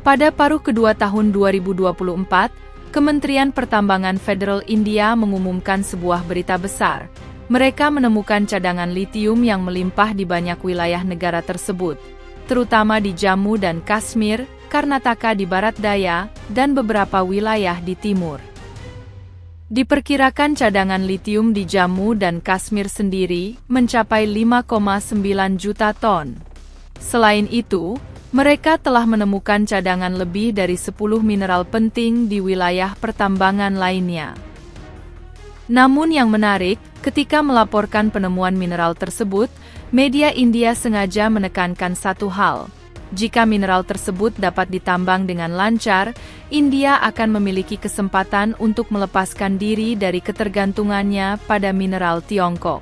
Pada paruh kedua tahun 2024, Kementerian Pertambangan Federal India mengumumkan sebuah berita besar. Mereka menemukan cadangan litium yang melimpah di banyak wilayah negara tersebut, terutama di Jammu dan Kashmir, Karnataka di barat daya, dan beberapa wilayah di timur. Diperkirakan cadangan litium di Jammu dan Kashmir sendiri mencapai 5,9 juta ton. Selain itu, mereka telah menemukan cadangan lebih dari 10 mineral penting di wilayah pertambangan lainnya. Namun yang menarik, ketika melaporkan penemuan mineral tersebut, media India sengaja menekankan satu hal. Jika mineral tersebut dapat ditambang dengan lancar, India akan memiliki kesempatan untuk melepaskan diri dari ketergantungannya pada mineral Tiongkok.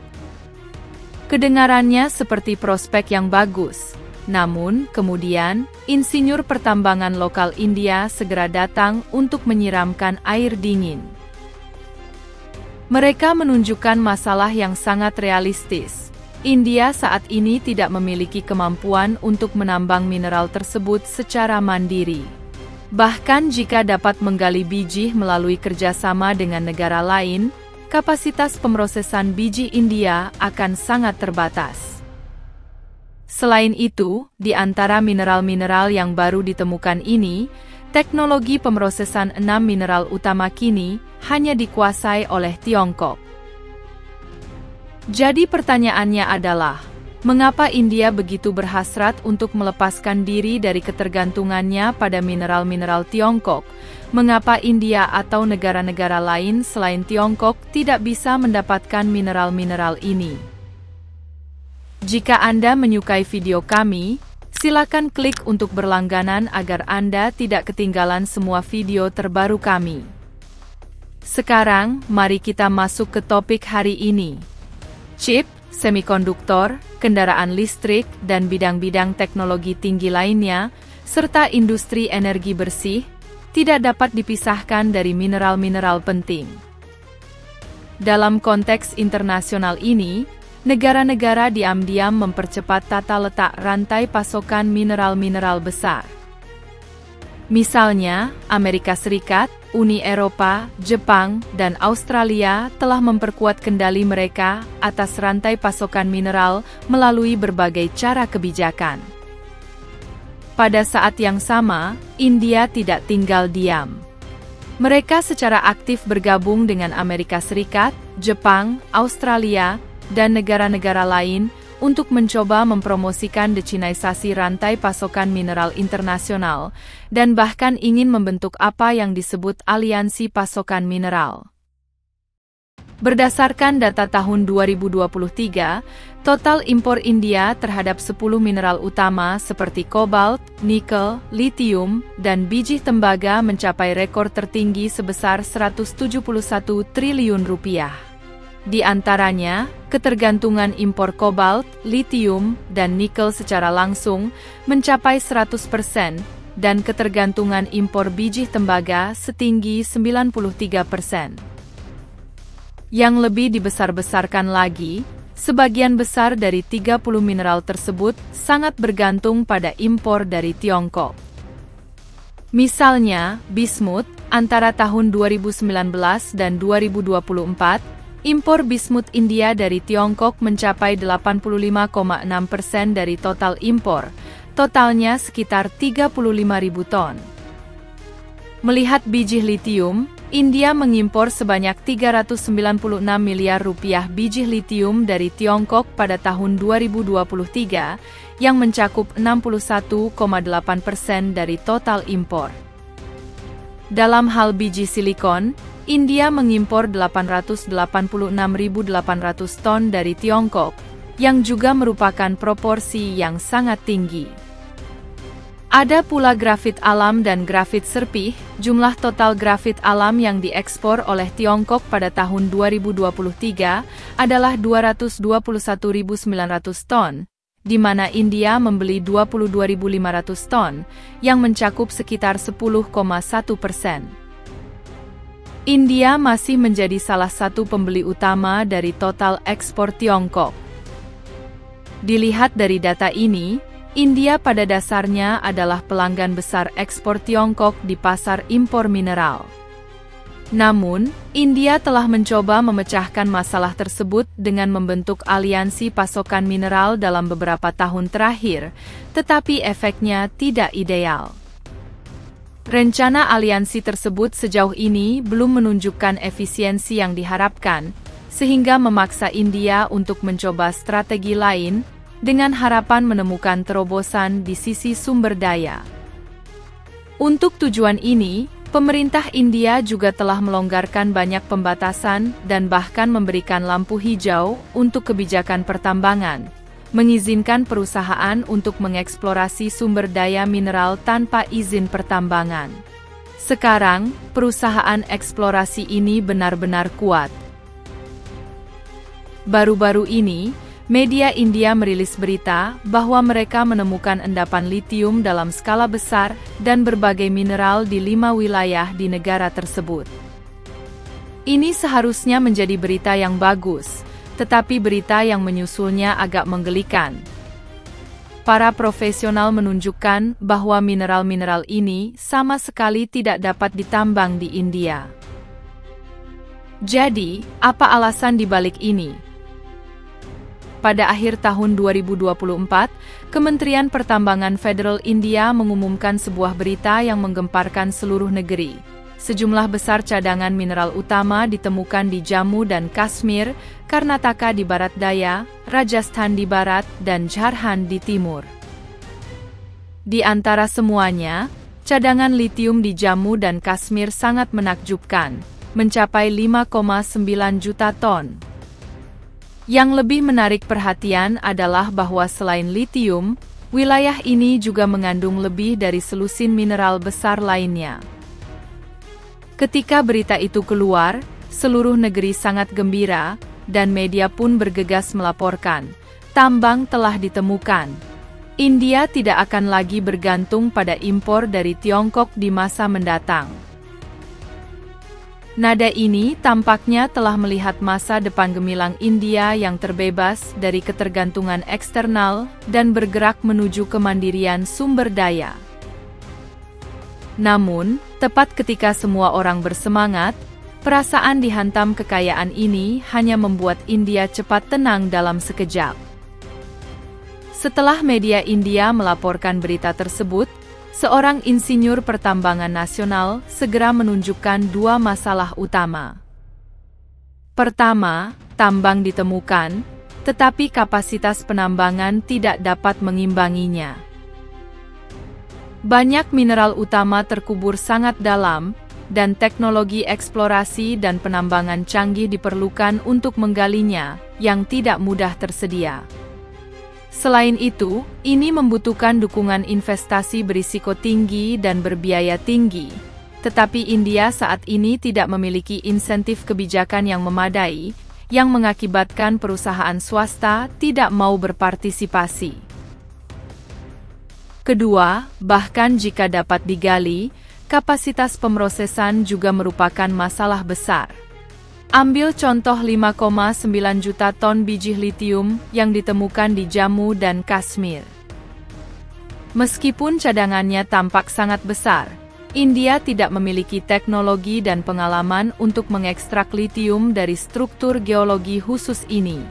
Kedengarannya seperti prospek yang bagus. Namun, kemudian, insinyur pertambangan lokal India segera datang untuk menyiramkan air dingin. Mereka menunjukkan masalah yang sangat realistis. India saat ini tidak memiliki kemampuan untuk menambang mineral tersebut secara mandiri. Bahkan jika dapat menggali biji melalui kerjasama dengan negara lain, kapasitas pemrosesan biji India akan sangat terbatas. Selain itu, di antara mineral-mineral yang baru ditemukan ini, teknologi pemrosesan 6 mineral utama kini hanya dikuasai oleh Tiongkok. Jadi pertanyaannya adalah, mengapa India begitu berhasrat untuk melepaskan diri dari ketergantungannya pada mineral-mineral Tiongkok? Mengapa India atau negara-negara lain selain Tiongkok tidak bisa mendapatkan mineral-mineral ini? Jika Anda menyukai video kami, silakan klik untuk berlangganan agar Anda tidak ketinggalan semua video terbaru kami. Sekarang, mari kita masuk ke topik hari ini. Chip, semikonduktor, kendaraan listrik, dan bidang-bidang teknologi tinggi lainnya, serta industri energi bersih, tidak dapat dipisahkan dari mineral-mineral penting. Dalam konteks internasional ini, negara-negara diam-diam mempercepat tata letak rantai pasokan mineral-mineral besar. Misalnya, Amerika Serikat, Uni Eropa, Jepang, dan Australia telah memperkuat kendali mereka atas rantai pasokan mineral melalui berbagai cara kebijakan. Pada saat yang sama, India tidak tinggal diam. Mereka secara aktif bergabung dengan Amerika Serikat, Jepang, Australia, dan negara-negara lain untuk mencoba mempromosikan decinaisasi rantai pasokan mineral internasional, dan bahkan ingin membentuk apa yang disebut aliansi pasokan mineral. Berdasarkan data tahun 2023, total impor India terhadap 10 mineral utama seperti kobalt, nikel, litium, dan biji tembaga mencapai rekor tertinggi sebesar 171 triliun rupiah. Di antaranya, ketergantungan impor kobalt, litium, dan nikel secara langsung mencapai 100%, dan ketergantungan impor biji tembaga setinggi 93%. Yang lebih dibesar-besarkan lagi, sebagian besar dari 30 mineral tersebut sangat bergantung pada impor dari Tiongkok. Misalnya, bismut, antara tahun 2019 dan 2024, impor bismut India dari Tiongkok mencapai 85,6% dari total impor, totalnya sekitar 35.000 ton. Melihat biji litium, India mengimpor sebanyak 396 miliar rupiah biji litium dari Tiongkok pada tahun 2023, yang mencakup 61,8% dari total impor. Dalam hal biji silikon, India mengimpor 886.800 ton dari Tiongkok, yang juga merupakan proporsi yang sangat tinggi. Ada pula grafit alam dan grafit serpih. Jumlah total grafit alam yang diekspor oleh Tiongkok pada tahun 2023 adalah 221.900 ton, di mana India membeli 22.500 ton, yang mencakup sekitar 10,1%. India masih menjadi salah satu pembeli utama dari total ekspor Tiongkok. Dilihat dari data ini, India pada dasarnya adalah pelanggan besar ekspor Tiongkok di pasar impor mineral. Namun, India telah mencoba memecahkan masalah tersebut dengan membentuk aliansi pasokan mineral dalam beberapa tahun terakhir, tetapi efeknya tidak ideal. Rencana aliansi tersebut sejauh ini belum menunjukkan efisiensi yang diharapkan, sehingga memaksa India untuk mencoba strategi lain, dengan harapan menemukan terobosan di sisi sumber daya. Untuk tujuan ini, pemerintah India juga telah melonggarkan banyak pembatasan dan bahkan memberikan lampu hijau untuk kebijakan pertambangan, mengizinkan perusahaan untuk mengeksplorasi sumber daya mineral tanpa izin pertambangan. Sekarang, perusahaan eksplorasi ini benar-benar kuat. Baru-baru ini, media India merilis berita bahwa mereka menemukan endapan litium dalam skala besar dan berbagai mineral di 5 wilayah di negara tersebut. Ini seharusnya menjadi berita yang bagus, tetapi berita yang menyusulnya agak menggelikan. Para profesional menunjukkan bahwa mineral-mineral ini sama sekali tidak dapat ditambang di India. Jadi, apa alasan di balik ini? Pada akhir tahun 2024, Kementerian Pertambangan Federal India mengumumkan sebuah berita yang menggemparkan seluruh negeri. Sejumlah besar cadangan mineral utama ditemukan di Jammu dan Kashmir, Karnataka di barat daya, Rajasthan di barat, dan Jharkhand di timur. Di antara semuanya, cadangan litium di Jammu dan Kashmir sangat menakjubkan, mencapai 5,9 juta ton. Yang lebih menarik perhatian adalah bahwa selain litium, wilayah ini juga mengandung lebih dari selusin mineral besar lainnya. Ketika berita itu keluar, seluruh negeri sangat gembira, dan media pun bergegas melaporkan, tambang telah ditemukan. India tidak akan lagi bergantung pada impor dari Tiongkok di masa mendatang. Nada ini tampaknya telah melihat masa depan gemilang India yang terbebas dari ketergantungan eksternal dan bergerak menuju kemandirian sumber daya. Namun, tepat ketika semua orang bersemangat, perasaan dihantam kekayaan ini hanya membuat India cepat tenang dalam sekejap. Setelah media India melaporkan berita tersebut, seorang insinyur pertambangan nasional segera menunjukkan dua masalah utama. Pertama, tambang ditemukan, tetapi kapasitas penambangan tidak dapat mengimbanginya. Banyak mineral utama terkubur sangat dalam, dan teknologi eksplorasi dan penambangan canggih diperlukan untuk menggalinya, yang tidak mudah tersedia. Selain itu, ini membutuhkan dukungan investasi berisiko tinggi dan berbiaya tinggi. Tetapi India saat ini tidak memiliki insentif kebijakan yang memadai, yang mengakibatkan perusahaan swasta tidak mau berpartisipasi. Kedua, bahkan jika dapat digali, kapasitas pemrosesan juga merupakan masalah besar. Ambil contoh 5,9 juta ton biji litium yang ditemukan di Jammu dan Kashmir. Meskipun cadangannya tampak sangat besar, India tidak memiliki teknologi dan pengalaman untuk mengekstrak litium dari struktur geologi khusus ini.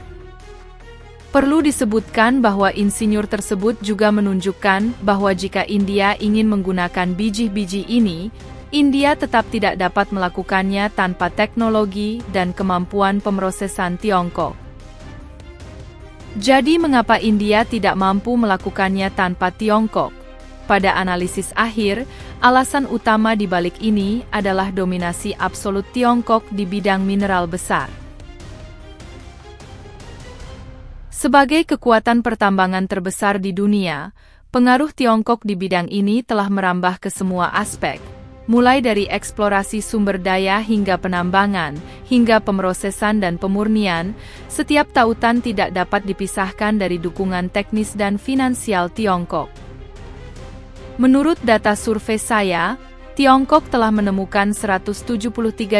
Perlu disebutkan bahwa insinyur tersebut juga menunjukkan bahwa jika India ingin menggunakan biji-biji ini, India tetap tidak dapat melakukannya tanpa teknologi dan kemampuan pemrosesan Tiongkok. Jadi mengapa India tidak mampu melakukannya tanpa Tiongkok? Pada analisis akhir, alasan utama di balik ini adalah dominasi absolut Tiongkok di bidang mineral besar. Sebagai kekuatan pertambangan terbesar di dunia, pengaruh Tiongkok di bidang ini telah merambah ke semua aspek, mulai dari eksplorasi sumber daya hingga penambangan, hingga pemrosesan dan pemurnian. Setiap tautan tidak dapat dipisahkan dari dukungan teknis dan finansial Tiongkok. Menurut data survei saya, Tiongkok telah menemukan 173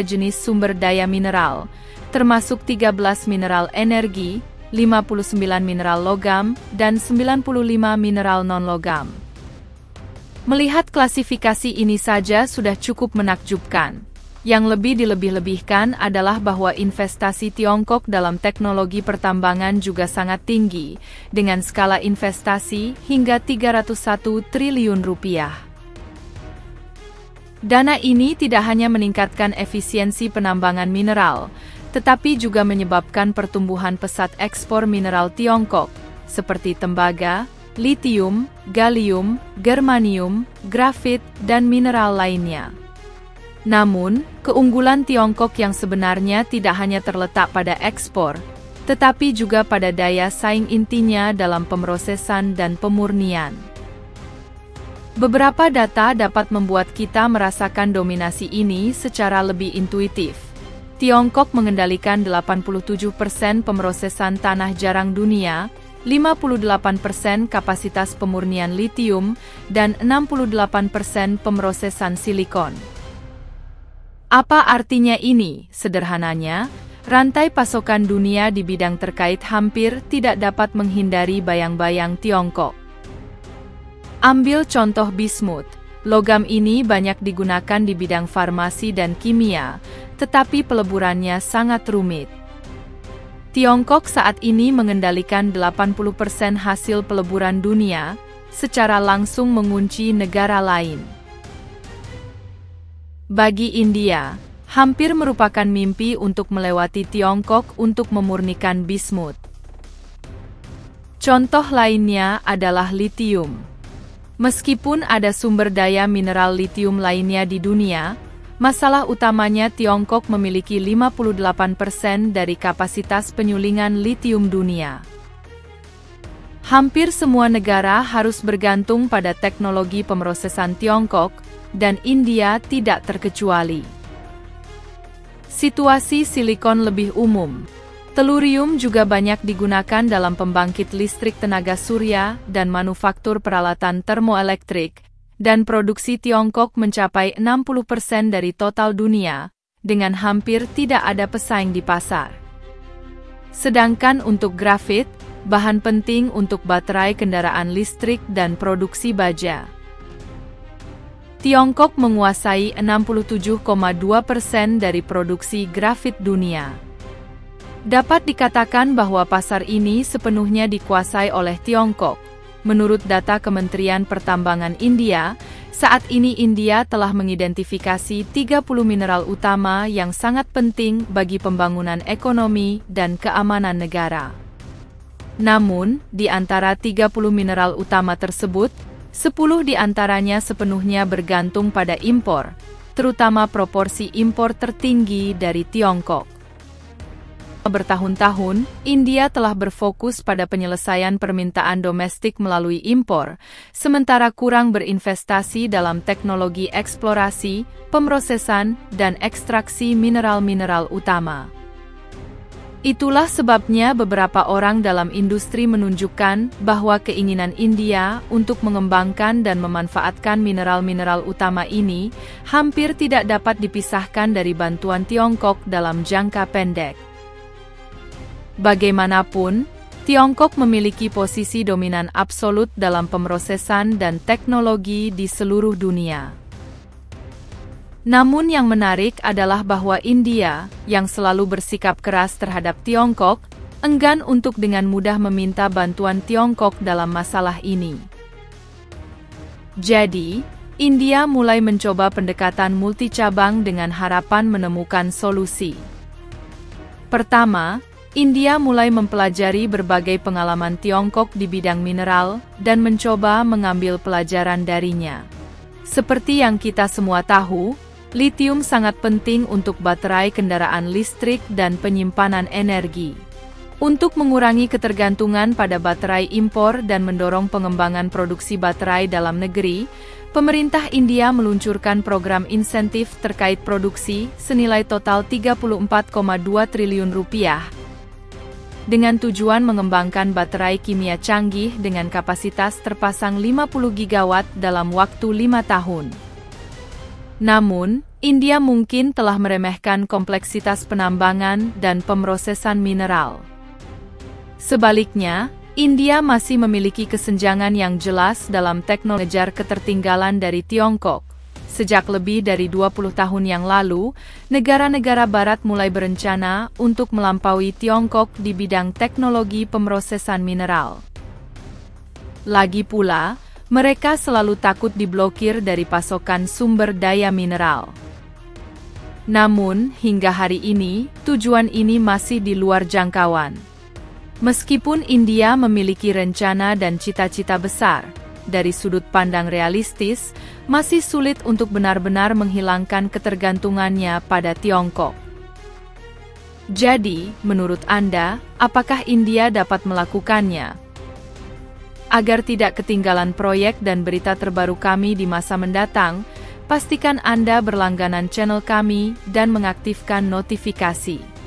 jenis sumber daya mineral, termasuk 13 mineral energi, 59 mineral logam, dan 95 mineral non-logam. Melihat klasifikasi ini saja sudah cukup menakjubkan. Yang lebih dilebih-lebihkan adalah bahwa investasi Tiongkok dalam teknologi pertambangan juga sangat tinggi, dengan skala investasi hingga 301 triliun rupiah. Dana ini tidak hanya meningkatkan efisiensi penambangan mineral, tetapi juga menyebabkan pertumbuhan pesat ekspor mineral Tiongkok, seperti tembaga, litium, gallium, germanium, grafit, dan mineral lainnya. Namun, keunggulan Tiongkok yang sebenarnya tidak hanya terletak pada ekspor, tetapi juga pada daya saing intinya dalam pemrosesan dan pemurnian. Beberapa data dapat membuat kita merasakan dominasi ini secara lebih intuitif. Tiongkok mengendalikan 87% pemrosesan tanah jarang dunia, 58% kapasitas pemurnian litium, dan 68% pemrosesan silikon. Apa artinya ini? Sederhananya, rantai pasokan dunia di bidang terkait hampir tidak dapat menghindari bayang-bayang Tiongkok. Ambil contoh bismut. Logam ini banyak digunakan di bidang farmasi dan kimia, tetapi peleburannya sangat rumit. Tiongkok saat ini mengendalikan 80% hasil peleburan dunia, secara langsung mengunci negara lain. Bagi India, hampir merupakan mimpi untuk melewati Tiongkok untuk memurnikan bismut. Contoh lainnya adalah litium. Meskipun ada sumber daya mineral litium lainnya di dunia, masalah utamanya Tiongkok memiliki 58% dari kapasitas penyulingan litium dunia. Hampir semua negara harus bergantung pada teknologi pemrosesan Tiongkok, dan India tidak terkecuali. Situasi silikon lebih umum. Telurium juga banyak digunakan dalam pembangkit listrik tenaga surya dan manufaktur peralatan termoelektrik, dan produksi Tiongkok mencapai 60% dari total dunia, dengan hampir tidak ada pesaing di pasar. Sedangkan untuk grafit, bahan penting untuk baterai kendaraan listrik dan produksi baja, Tiongkok menguasai 67,2% dari produksi grafit dunia. Dapat dikatakan bahwa pasar ini sepenuhnya dikuasai oleh Tiongkok. Menurut data Kementerian Pertambangan India, saat ini India telah mengidentifikasi 30 mineral utama yang sangat penting bagi pembangunan ekonomi dan keamanan negara. Namun, di antara 30 mineral utama tersebut, 10 di antaranya sepenuhnya bergantung pada impor, terutama proporsi impor tertinggi dari Tiongkok. Bertahun-tahun, India telah berfokus pada penyelesaian permintaan domestik melalui impor, sementara kurang berinvestasi dalam teknologi eksplorasi, pemrosesan, dan ekstraksi mineral-mineral utama. Itulah sebabnya beberapa orang dalam industri menunjukkan bahwa keinginan India untuk mengembangkan dan memanfaatkan mineral-mineral utama ini hampir tidak dapat dipisahkan dari bantuan Tiongkok dalam jangka pendek. Bagaimanapun, Tiongkok memiliki posisi dominan absolut dalam pemrosesan dan teknologi di seluruh dunia. Namun yang menarik adalah bahwa India, yang selalu bersikap keras terhadap Tiongkok, enggan untuk dengan mudah meminta bantuan Tiongkok dalam masalah ini. Jadi, India mulai mencoba pendekatan multicabang dengan harapan menemukan solusi. Pertama, India mulai mempelajari berbagai pengalaman Tiongkok di bidang mineral dan mencoba mengambil pelajaran darinya. Seperti yang kita semua tahu, litium sangat penting untuk baterai kendaraan listrik dan penyimpanan energi. Untuk mengurangi ketergantungan pada baterai impor dan mendorong pengembangan produksi baterai dalam negeri, pemerintah India meluncurkan program insentif terkait produksi senilai total 34,2 triliun rupiah, dengan tujuan mengembangkan baterai kimia canggih dengan kapasitas terpasang 50 gigawatt dalam waktu 5 tahun. Namun, India mungkin telah meremehkan kompleksitas penambangan dan pemrosesan mineral. Sebaliknya, India masih memiliki kesenjangan yang jelas dalam teknologi mengejar ketertinggalan dari Tiongkok. Sejak lebih dari 20 tahun yang lalu, negara-negara barat mulai berencana untuk melampaui Tiongkok di bidang teknologi pemrosesan mineral. Lagi pula, mereka selalu takut diblokir dari pasokan sumber daya mineral. Namun, hingga hari ini, tujuan ini masih di luar jangkauan. Meskipun India memiliki rencana dan cita-cita besar, dari sudut pandang realistis, masih sulit untuk benar-benar menghilangkan ketergantungannya pada Tiongkok. Jadi, menurut Anda, apakah India dapat melakukannya? Agar tidak ketinggalan proyek dan berita terbaru kami di masa mendatang, pastikan Anda berlangganan channel kami dan mengaktifkan notifikasi.